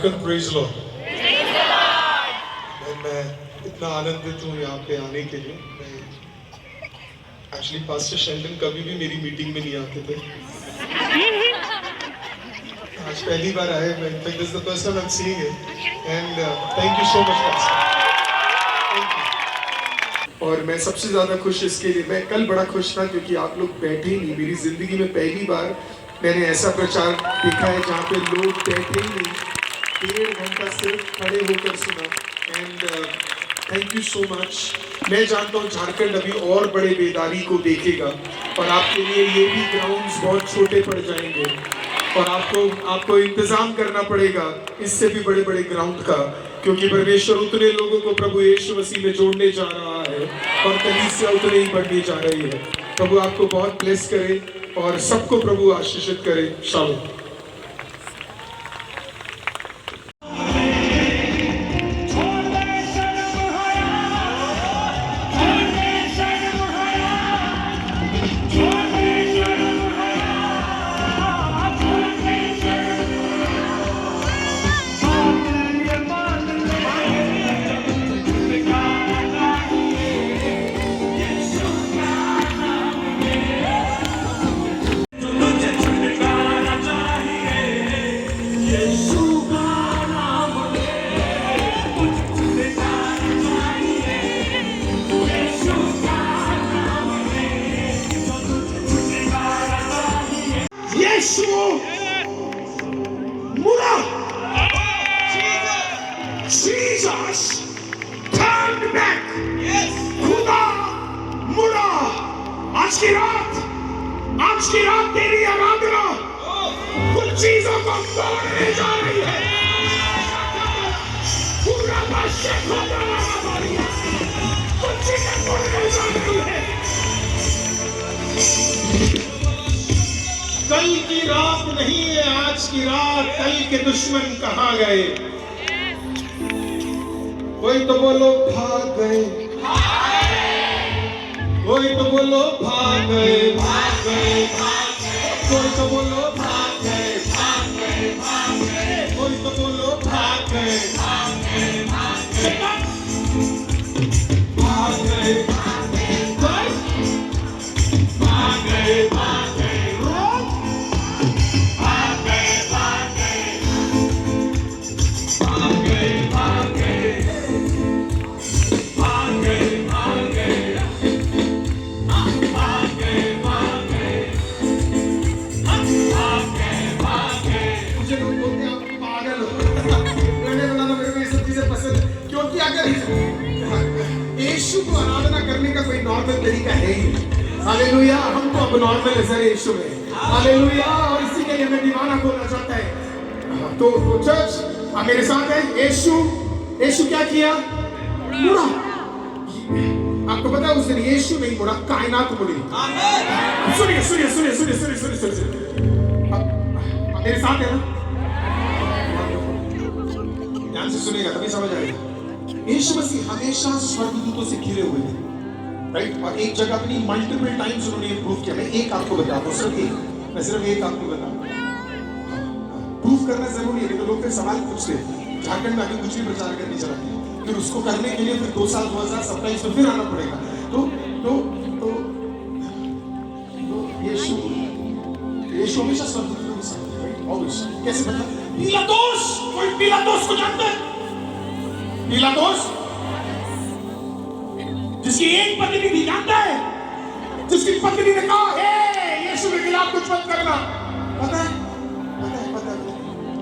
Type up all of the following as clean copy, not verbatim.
Jharkhand praise Lord. मैं इतना आनंदित हूँ यहाँ पे आने के लिए। मैं एक्चुअली पास्टर शेल्डन कभी भी मेरी मीटिंग में नहीं आते थे, आज पहली बार आए। मैं in fact this is the first time I am seeing it and thank you so much pastor, thank you. और मैं सबसे ज्यादा खुश इसके लिए, मैं कल बड़ा खुश था क्योंकि आप लोग बैठे ही नहीं। मेरी जिंदगी में पहली बार मैंने ऐसा प्रचार देखा है जहाँ पे लोग बैठे ही नहीं, 1.5 घंटा सिर्फ खड़े होकर सुना। And thank you so much. मैं जानता हूँ झारखंड अभी और बड़े बेदारी को देखेगा और आपके लिए ये भी ग्राउंड्स बहुत छोटे पड़ जाएंगे और आपको इंतजाम करना पड़ेगा इससे भी बड़े बड़े ग्राउंड का, क्योंकि परमेश्वर उतने लोगों को प्रभु यीशु मसीह में जोड़ने जा रहा है और कलीसिया उतने ही बढ़ने जा रही है। प्रभु आपको बहुत ब्लेस करे और सबको प्रभु आशीषित करे। शालोम। Jesus turned back. खुदा मुड़ा। आज की रात तेरी आराधना कुछ चीजों को तोड़ने जा रही है। पूरा बादशाह कुछ चीजें तोड़ने जा रही है। कल की रात नहीं है आज की रात। कल के दुश्मन कहाँ गए? कोई तो बोलो भाग गए, कोई तो बोलो भाग गए, भाग गए, कोई तो बोलो भाग गए, भाग गए, कोई तो बोलो भाग गए, भाग गए, भाग गए, भाग गए, भाग गए, भाग गए। यीशु को आराधना करने का कोई नॉर्मल तरीका है ही नहीं। हालेलुया। हमको अब नॉर्मल नजर यीशु में। हालेलुया। और इसी के लिए मैं दीवाना बोलना चाहता है। तो चर्च आप मेरे साथ है। यीशु क्या किया? मुड़ा। आपको पता है उस दिन यीशु नहीं मुड़ा, कायनात मुड़ी। सुनिए सुनिए सुनिए सुनिए सुनिए सुनिए सुनिए, आप मेरे साथ है ना? ध्यान से सुनिएगा तभी समझ आएगा। यीशु मसीह हमेशा स्वर्गदूतों से घिरे हुए थे, राइट? और एक जगह अपनी मल्टीपल टाइम्स उन्होंने प्रूव किया। मैं एक आपको बताता हूँ, सिर्फ एक आपको बताऊँ। प्रूव करना जरूरी है, तो लोग फिर सवाल पूछते हैं। झारखंड में आगे कुछ भी प्रचार करने चलाते हैं, फिर उसको करने के लिए फिर 2 साल 2027 में फिर आना पड़ेगा। तो यीशु हमेशा स्वर्गदूतों के साथ है, राइट? ऑलवेज। कैसे मतलब? पिलातुस को जानते हैं? पिलातुस जिसकी एक पत्नी थी, जानता है? जिसकी पत्नी ने कहा हे यीशु के खिलाफ कुछ मत करना। पता है?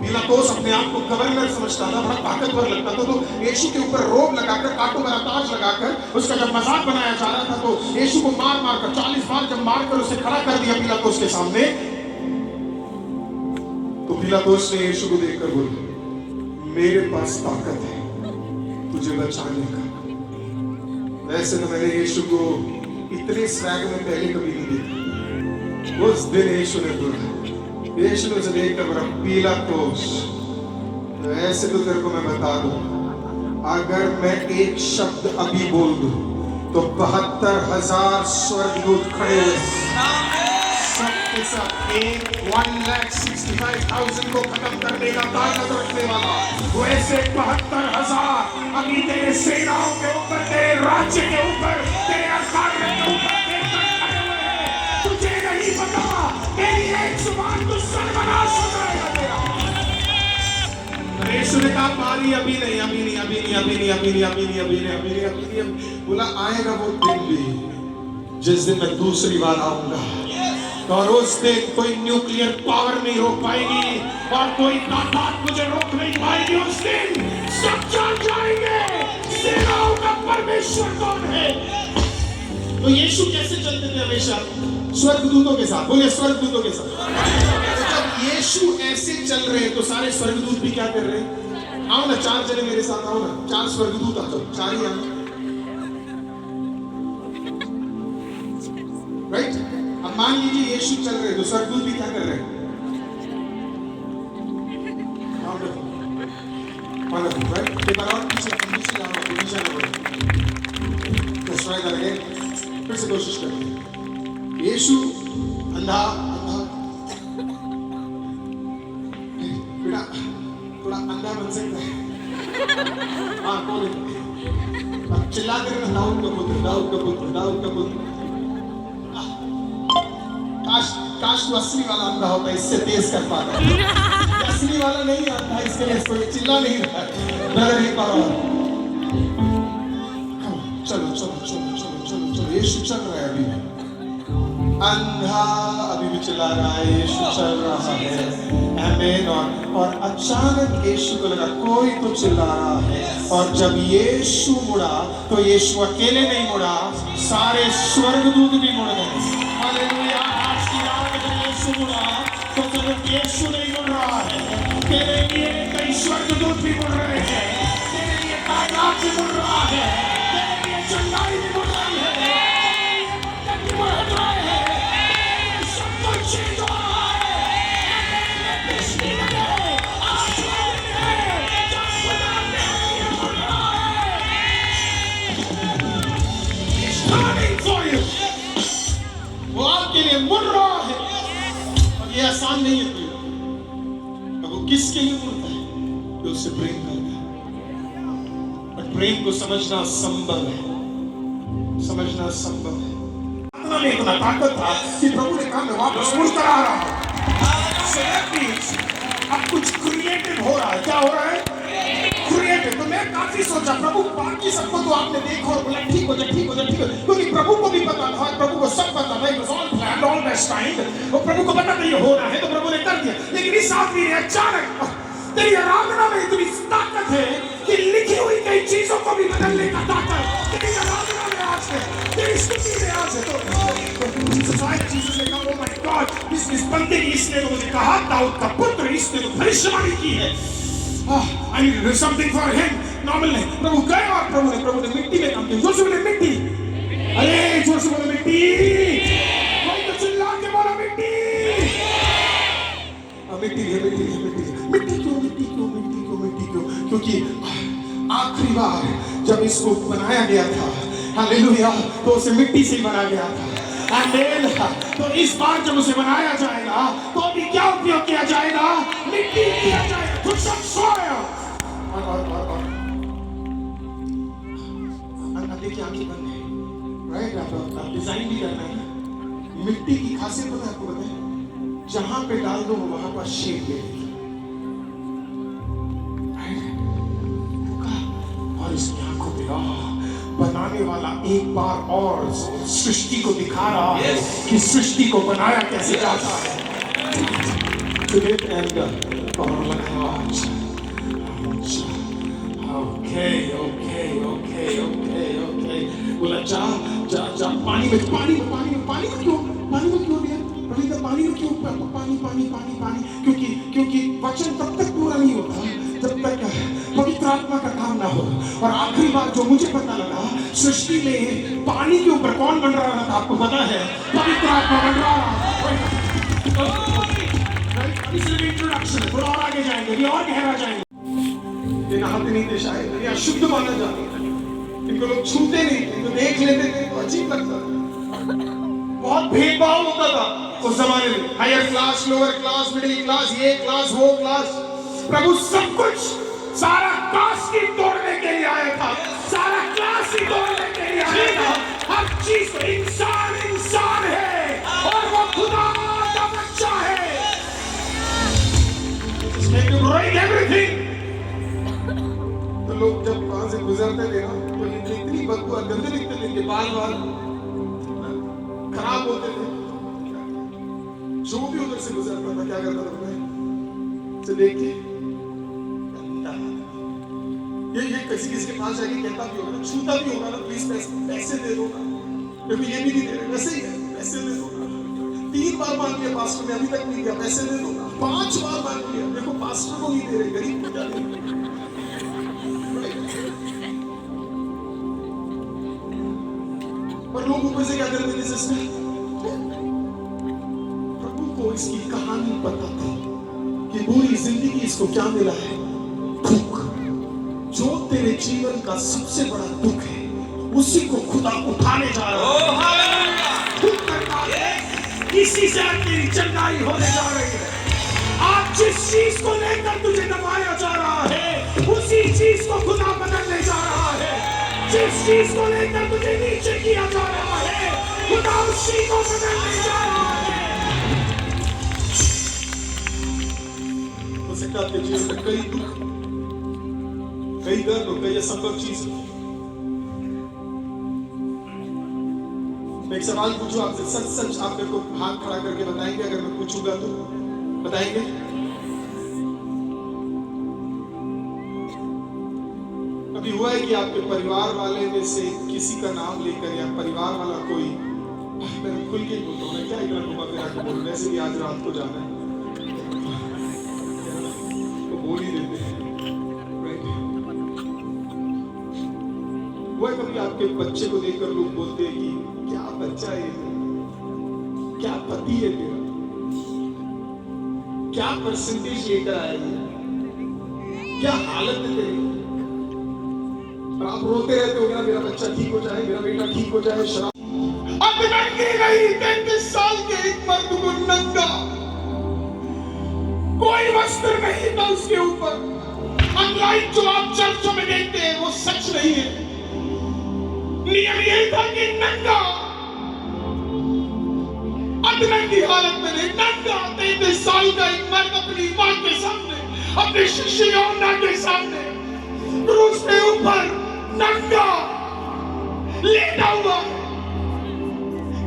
पिलातुस अपने आप को गवर्नर समझता था, बड़ा ताकतवर लगता था। तो यीशु के ऊपर रोब लगाकर, कांटों पर ताज लगाकर उसका जब मजाक बनाया जा रहा था, तो यीशु को मार कर 40 बार जब मारकर उसे खड़ा कर दिया पिलातुस के सामने, तो पिलातुस ने यीशु को देखकर बोला, मेरे पास ताकत है तुझे बचाने का। वैसे तो मैंने यीशु को इतने स्वैग में पहले कभी नहीं देखा। उस दिन यीशु ने बोला, यीशु ने उसे देखकर बोला, पिलातुस, ऐसे तो तेरे को मैं बता दूं, अगर मैं एक शब्द अभी बोल दूं तो 72,000 स्वर्गदूत खड़े हुए के साथ 1,65,000 को खत्म करने का ताकत रखने वाला, वैसे 72,000 अभी तेरे सेनाओं के ऊपर, तेरे राज्य के ऊपर, तेरे अखाड़े के ऊपर खड़े हुए हैं। तुझे नहीं पता तेरी एक जुबान तो सर्वनाश हो जाएगा तेरा। यीशु ने कहा पारी अभी नहीं, अभी नहीं, अभी नहीं, अभी नहीं, अभी नहीं, अभी नहीं, अभी नहीं, अभी नहीं, अभी नहीं। बोला आएगा वो दिन भी जिस दिन मैं दूसरी बार आऊंगा, और उस दिन कोई न्यूक्लियर पावर नहीं रोक पाएगी और कोई ताकत मुझे रोक नहीं पाएगी। उस दिन सब जान जाएंगे सेनाओं का परमेश्वर कौन है। तो यीशु कैसे चलते थे? हमेशा स्वर्गदूतों के साथ। बोलिए स्वर्गदूतों के साथ। जब यीशु ऐसे चल रहे हैं तो सारे स्वर्गदूत भी क्या कर रहे हैं? आओ ना, 4 जने मेरे साथ आओ ना, 4 स्वर्गदूत आ जाओ, 4 ही आओ। राइट? अब मान लीजिए यीशु चल रहे हैं तो स्वर्गदूत भी क्या कर रहे हैं? राइट? एक बार और पीछे जाओ, फिर से कोशिश करें। यीशु अंधा बेटा थोड़ा अंधा बन सकता है। हाँ कौन है? अब चिल्ला कर दाऊद का पुत्र, दाऊद का पुत्र, दाऊद का पुत्र। काश तू असली वाला अंधा होता, इससे तेज कर पाता। असली वाला नहीं आता, इसके लिए कोई चिल्ला नहीं रहा। ब्रदर एक बार और चलो चलो चलो चलो चलो चलो। यीशु चल रहा है अभी भी, अंधा अभी भी चला रहा है, यीशु चल रहा है। आमीन। और अचानक यीशु को लगा कोई तो चिल्ला रहा है, और जब यीशु मुड़ा तो यीशु अकेले नहीं मुड़ा, सारे स्वर्गदूत भी मुड़ गए। हालेलुया। आज की रात में यीशु मुड़ा तो सिर्फ यीशु नहीं मुड़ रहा है, तेरे लिए कई स्वर्गदूत भी मुड़ रहे हैं, तेरे लिए कायनात भी मुड़ रहा है, तेरे लिए चंगाई भी मुड़ रही है, तेरे लिए बढ़ रहे हैं, सब कुछ चेंज हो रहा है। पिछली बने आज है, जब खुदा तेरे लिए मुड़ रहा है। It's coming for you। वो आपके लिए मुड़ रहा है, और ये आसान नहीं है। अब वो किसके लिए मुड़ता है? जो उससे प्रेम करता है। और प्रेम को समझना संभव है, समझना संभव है। इतना में इतना ताकत था कि प्रभु ने कहा मैं वापस मुड़कर आ रहा हूं। अब कुछ क्रिएटिव हो रहा है। क्या हो रहा है? क्रिएटिव। तो मैं काफी सोचा प्रभु बाकी सबको तो आपने देखा और बोला ठीक हो जाए, ठीक हो जाए, ठीक हो जाए, क्योंकि प्रभु को भी पता था, प्रभु को सब पता था, it was all planned, all destined. और प्रभु को पता था ये होना है, तो प्रभु ने कर दिया। लेकिन इस आदमी ने अचानक, तेरी आराधना में इतनी ताकत है कि लिखी हुई कई चीजों को भी बदलने का ताकत तेरी आराधना में आज है, तेरी स्तुति में आज है। तो जीसस ने कहा ओह माय गॉड, इस बंदे की, इसने तो मुझे कहा दाऊद का पुत्र, इसने तो भविष्यवाणी की है। I need to do something for him। Normal नहीं। प्रभु गए और प्रभु ने मिट्टी में काम किया। जोर से बोले मिट्टी। अरे जोर से बोले मिट्टी। कोई तो चिल्ला के बोला मिट्टी। मिट्टी है, मिट्टी है, मिट्टी है। मिट्टी क्यों, मिट्टी क्यों, मिट्टी क्यों, मिट्टी क्यों? क्योंकि आखिरी बार जब इसको बनाया गया था, हालेलुया, तो उसे मिट्टी से बनाया गया था। आमीन। तो इस बार जब उसे बनाया जाएगा तो अभी क्या उपयोग किया जाएगा? मिट्टी किया जाएगा। कुछ सब सोया और देखिए आंखें बंद है, राइट? आप डिजाइन भी करना है। मिट्टी की खासियत पता है आपको? पता है जहां पे डाल दो वहां पर शेप लेगी, और इसकी आंखों पे बनाने वाला एक बार और सृष्टि को दिखा रहा है कि सृष्टि को बनाया कैसे जाता है। और लगा okay okay okay okay okay. बोला जा जा जा पानी में, पानी में, पानी में, पानी में क्यों, पानी में क्यों दिया? पानी में क्यों? पानी पानी पानी पानी। क्योंकि वचन तब तक पूरा नहीं होता जब तक पवित्र आत्मा का काम ना हो। और आखिरी बात जो मुझे पता लगा, सृष्टि में पानी के ऊपर कौन बन रहा था आपको पता है? पवित्र आत्मा बन रहा था। इंट्रोडक्शन, थोड़ा और आगे जाएंगे, और गहरा जाएंगे। ये नहाते नहीं थे शायद, ये अशुद्ध माना जाता था, इनको लोग छूते नहीं थे, इनको देख लेते थे तो अजीब लगता था। बहुत भेदभाव होता था उस जमाने में, higher class, lower class, middle class, ये क्लास, वो क्लास। प्रभु सब कुछ, सारा कास्ट ही तोड़ने के लिए आया था, सारा क्लास ही तोड़ने के लिए आया था। हर चीज, इंसान इंसान है और वो खुदा का बच्चा है। एवरीथिंग। तो लोग जब वहां से गुजरते थे ना, तो इतनी बदबू, गंदे दिखते थे, इनके बाल खराब होते थे। जो भी उधर से गुजरता था क्या करता था से देख के ये किसी के पास जाके कहता भी होगा, छूता भी होगा ना, प्लीज पैसे दे दो ना, क्योंकि ये भी नहीं दे रहे, वैसे ही है, पैसे दे दो ना। 3 बार मांग लिया पास्टर ने, अभी तक नहीं दिया, पैसे दे दो ना। 5 बार मांग लिया, देखो पास्टर को नहीं दे रहे, गरीब को क्या दे रहे। और लोग ऊपर से क्या करते थे, सिस्टर, प्रभु को इसकी कहानी पता थी कि पूरी जिंदगी इसको क्या मिला है, दुख। जो तेरे जीवन का सबसे बड़ा दुख है, उसी को खुदा उठाने जा रहा है। इसी से तेरी चंगाई होने जा रही है। आज जिस चीज को लेकर तुझे दबाया जा रहा है, उसी चीज को खुदा बदलने जा रहा है। जिस चीज को लेकर तुझे नीचे किया जा रहा है, खुदा उसी को बदलने जा रहा है। हो सकता है आपके जीवन में कई दुख, कई दर्द, कई असंभव चीज। मैं एक सवाल पूछूं आपसे, सच सच आप मेरे को हाथ खड़ा करके बताएंगे, अगर मैं पूछूंगा तो बताएंगे? कभी हुआ है कि आपके परिवार वाले में से किसी का नाम लेकर, या परिवार वाला कोई, मैं खुल के बोलता हूँ, क्या इतना घुमा फिरा के बोलूं, वैसे भी आज रात को जाना है तो बोल ही देते हैं। वो कभी आपके बच्चे को देखकर लोग बोलते हैं कि क्या बच्चा है, क्या पति है तेरा, क्या परसेंटेज लेकर आया है, क्या हालत है तेरी। और आप रोते रहते हो, मेरा बच्चा ठीक हो जाए, मेरा बेटा ठीक हो जाए। शराब अब नंगी नहीं, 33 साल के एक मर्द को नंगा, कोई वस्त्र नहीं था उसके ऊपर। अनलाइक जो आप चर्चों में देखते हैं वो सच नहीं है। नियम ये था कि नंगा, अधनंगी हालत में नहीं, नंगा 33 साल का एक मर्द अपनी मां के सामने, अपने शिष्य यौना के सामने, क्रूस के ऊपर नंगा लेटा हुआ,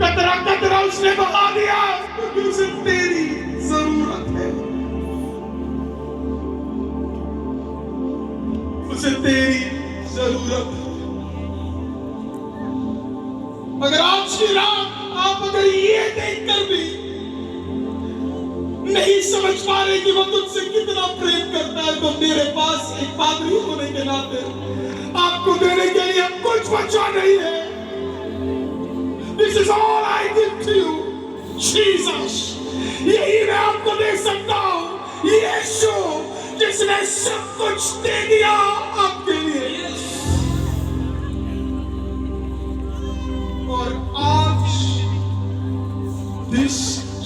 कतरा कतरा उसने बहा दिया, क्योंकि उसे तेरी जरूरत है, उसे तेरी जरूरत है। अगर आज की रात आप अगर ये देखकर भी नहीं समझ पा रहे कि वो तुझसे कितना प्रेम करता है, तो मेरे पास एक पादरी होने के नाते आपको देने के लिए कुछ बचा नहीं है। This is all I give to you, Jesus. यही मैं आपको दे सकता हूँ, यीशु, जिसने सब कुछ दे दिया आपके लिए। और आज this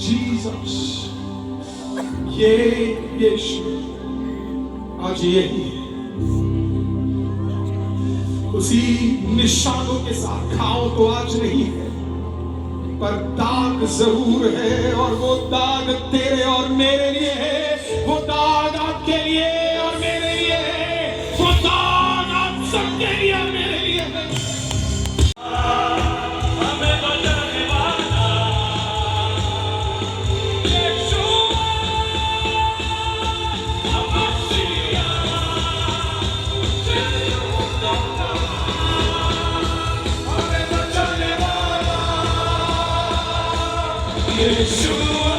Jesus, ये यीशु आज यही है, उसी निशानों के साथ। खाओ तो आज नहीं है, पर दाग जरूर है, और वो दाग तेरे और मेरे लिए है, वो दाग आपके लिए और मेरे लिए है, वो दाग आप सबके लिए और मेरे लिए है। Yeshua.